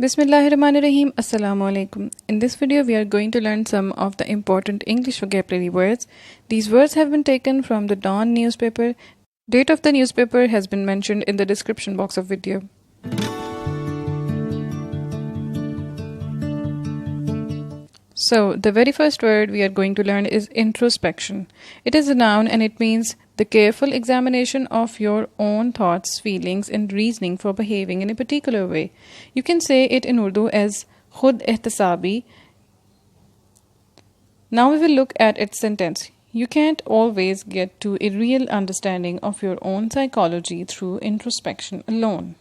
Bismillahirrahmanirrahim. Assalamu alaikum. In this video, we are going to learn some of the important English vocabulary words. These words have been taken from the Dawn newspaper. Date of the newspaper has been mentioned in the description box of video. So, the very first word we are going to learn is introspection. It is a noun and it means the careful examination of your own thoughts, feelings and reasoning for behaving in a particular way. You can say it in Urdu as khud ihtisabi. Now we will look at its sentence. You can't always get to a real understanding of your own psychology through introspection alone.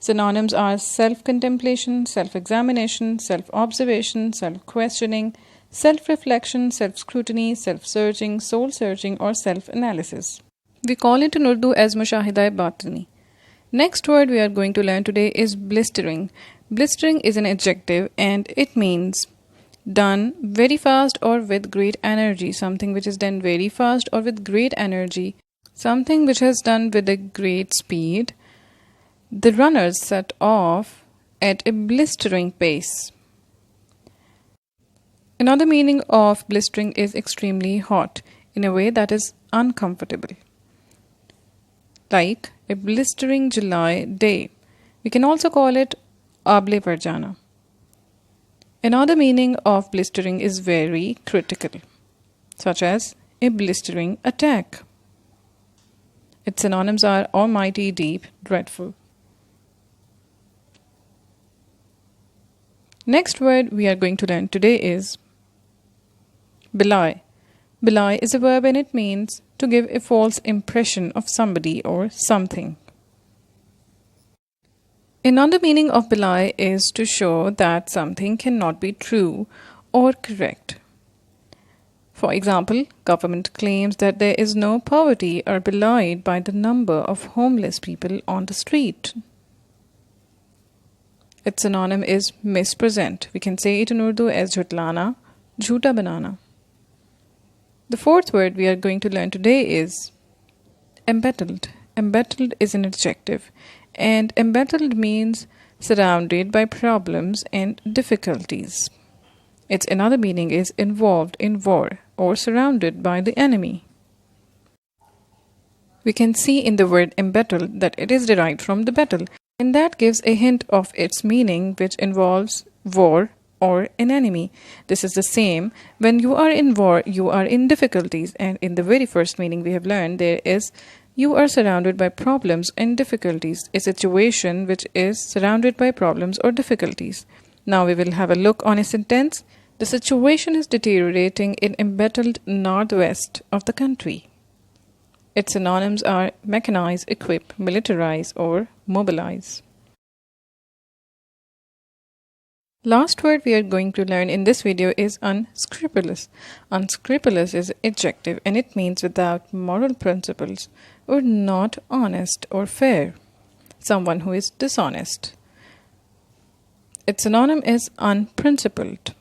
Synonyms are self-contemplation, self-examination, self-observation, self-questioning, self-reflection, self-scrutiny, self-searching, soul-searching or self-analysis. We call it in Urdu as mushahida-e-batini. Next word we are going to learn today is blistering. Blistering is an adjective and it means done very fast or with great energy. Something which is done very fast or with great energy. Something which is done with a great speed. The runners set off at a blistering pace. Another meaning of blistering is extremely hot, in a way that is uncomfortable. Like a blistering July day. We can also call it able par jana. Another meaning of blistering is very critical, such as a blistering attack. Its synonyms are almighty, deep, dreadful. Next word we are going to learn today is Belie. Belie is a verb and it means to give a false impression of somebody or something. Another meaning of belie is to show that something cannot be true or correct. For example, government claims that there is no poverty are belied by the number of homeless people on the street. Its synonym is mispresent. We can say it in Urdu as jhutlana, jhoota banana. The fourth word we are going to learn today is embattled. Embattled is an adjective and embattled means surrounded by problems and difficulties. Its another meaning is involved in war or surrounded by the enemy. We can see in the word embattled that it is derived from the battle. And that gives a hint of its meaning, which involves war or an enemy. This is the same. When you are in war, you are in difficulties. And in the very first meaning we have learned, there is you are surrounded by problems and difficulties. A situation which is surrounded by problems or difficulties. Now we will have a look on a sentence. The situation is deteriorating in embattled northwest of the country. Its synonyms are mechanize, equip, militarize, or mobilize. Last word we are going to learn in this video is unscrupulous. Unscrupulous is an adjective and it means without moral principles or not honest or fair. Someone who is dishonest. Its synonym is unprincipled.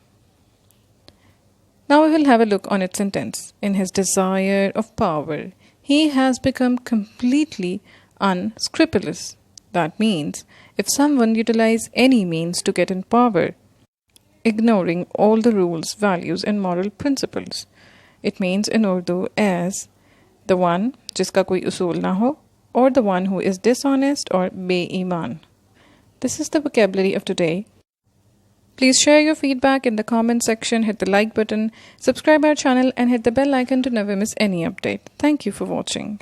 Now we will have a look on its sentence. In his desire of power, he has become completely unscrupulous. That means if someone utilizes any means to get in power, ignoring all the rules, values and moral principles. It means in Urdu as the one jiska koi usool na ho or the one who is dishonest or be-iman. This is the vocabulary of today. Please share your feedback in the comment section, hit the like button, subscribe our channel and hit the bell icon to never miss any update. Thank you for watching.